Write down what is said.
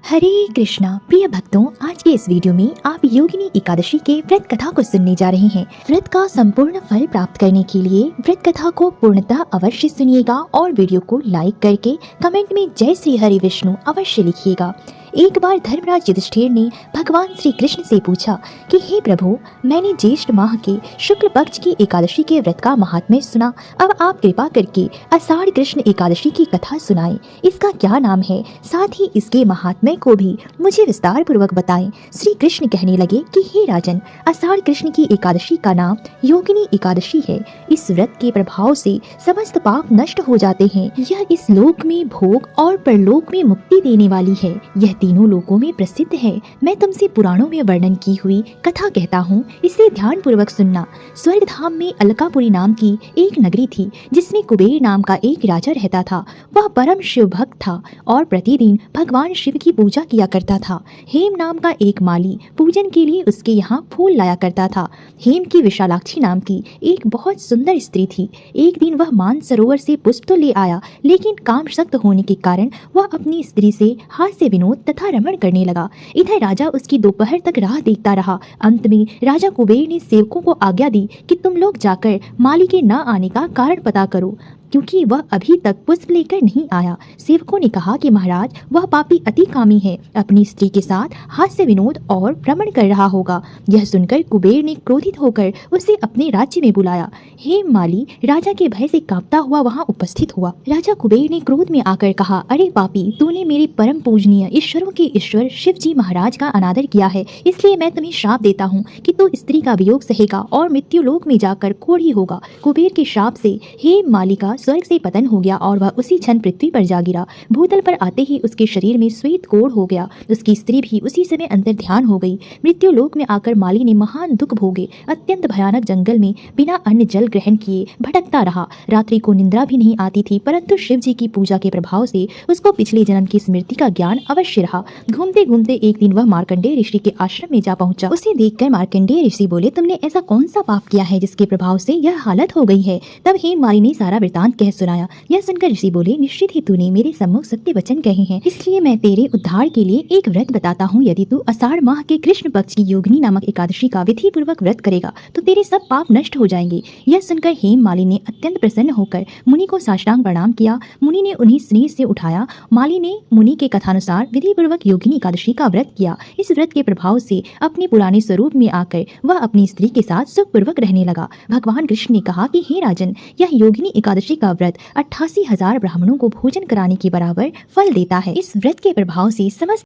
हरे कृष्णा प्रिय भक्तों, आज के इस वीडियो में आप योगिनी एकादशी के व्रत कथा को सुनने जा रहे हैं। व्रत का संपूर्ण फल प्राप्त करने के लिए व्रत कथा को पूर्णतः अवश्य सुनिएगा और वीडियो को लाइक करके कमेंट में जय श्री हरि विष्णु अवश्य लिखिएगा। एक बार धर्मराज युधिष्ठिर ने भगवान श्री कृष्ण से पूछा कि हे प्रभु, मैंने ज्येष्ठ माह के शुक्ल पक्ष की एकादशी के व्रत का महात्म्य सुना। अब आप कृपा करके आषाढ़ कृष्ण एकादशी की कथा सुनाएं। इसका क्या नाम है, साथ ही इसके महात्म्य को भी मुझे विस्तार पूर्वक बताएं। श्री कृष्ण कहने लगे कि हे राजन, आषाढ़ कृष्ण की एकादशी का नाम योगिनी एकादशी है। इस व्रत के प्रभाव से समस्त पाप नष्ट हो जाते हैं। यह इस लोक में भोग और परलोक में मुक्ति देने वाली है। यह तीनों लोकों में प्रसिद्ध है। मैं तुमसे पुराणों में वर्णन की हुई कथा कहता हूँ, इसे ध्यान पूर्वक सुनना। स्वर्ग धाम में अलकापुरी नाम की एक नगरी थी, जिसमें कुबेर नाम का एक राजा रहता था। वह परम शिव भक्त था और प्रतिदिन भगवान शिव की पूजा किया करता था। हेम नाम का एक माली पूजन के लिए उसके यहाँ फूल लाया करता था। हेम की विशालाक्षी नाम की एक बहुत सुंदर स्त्री थी। एक दिन वह मानसरोवर से पुष्प तो ले आया, लेकिन काम सख्त होने के कारण वह अपनी स्त्री से हास्य विनोद तथा रमण करने लगा। इधर राजा उसकी दोपहर तक राह देखता रहा। अंत में राजा कुबेर ने सेवकों को आज्ञा दी कि तुम लोग जाकर माली के न आने का कारण पता करो, क्योंकि वह अभी तक पुष्प लेकर नहीं आया। सेवकों ने कहा कि महाराज, वह पापी अति कामी है, अपनी स्त्री के साथ हास्य विनोद और भ्रमण कर रहा होगा। यह सुनकर कुबेर ने क्रोधित होकर उसे अपने राज्य में बुलाया। हेम माली राजा के भय से कांपता हुआ वहां उपस्थित हुआ। राजा कुबेर ने क्रोध में आकर कहा, अरे पापी, तूने मेरे परम पूजनीय ईश्वरों के ईश्वर शिव जी महाराज का अनादर किया है, इसलिए मैं तुम्हें श्राप देता हूँ कि तू स्त्री का वियोग सहेगा और मृत्यु लोक में जाकर कोढ़ी होगा। कुबेर के श्राप से हेम माली का स्वर्ग से पतन हो गया और वह उसी क्षण पृथ्वी पर जा गिरा। भूतल पर आते ही उसके शरीर में श्वेत कोढ़ हो गया। उसकी स्त्री भी उसी समय अंतर ध्यान हो गई। मृत्यु लोक में आकर माली ने महान दुख भोगे। अत्यंत भयानक जंगल में बिना अन्न जल ग्रहण किए भटकता रहा। रात्रि को निंद्रा भी नहीं आती थी, परंतु शिव जी की पूजा के प्रभाव से उसको पिछले जन्म की स्मृति का ज्ञान अवश्य रहा। घूमते घूमते एक दिन वह मार्कंडेय ऋषि के आश्रम में जा पहुंचा। उसे देखकर मार्कंडेय ऋषि बोले, तुमने ऐसा कौन सा पाप किया है जिसके प्रभाव से यह हालत हो गई है? तब हेम माली ने सारा वृतांत कह सुनाया। यह सुनकर ऋषि बोले, निश्चित ही तूने मेरे सम्मुख सत्य वचन कहे हैं, इसलिए मैं तेरे उद्धार के लिए एक व्रत बताता हूँ। यदि तू आषाढ़ माह के कृष्ण पक्ष की योगिनी नामक एकादशी का विधि पूर्वक व्रत करेगा तो तेरे सब पाप नष्ट हो जाएंगे। यह सुनकर हेम माली ने अत्यंत प्रसन्न होकर मुनि को साष्टांग प्रणाम किया। मुनि ने उन्हें स्नेह से उठाया। माली ने मुनि के कथानुसार विधि पूर्वक योगिनी एकादशी का व्रत किया। इस व्रत के प्रभाव से अपने पुराने स्वरूप में आकर वह अपनी स्त्री के साथ सुखपूर्वक रहने लगा। भगवान कृष्ण ने कहा कि हे राजन, यह योगिनी एकादशी का व्रत 88,000 ब्राह्मणों को भोजन कराने के बराबर फल देता है। इस व्रत के प्रभाव से समस्त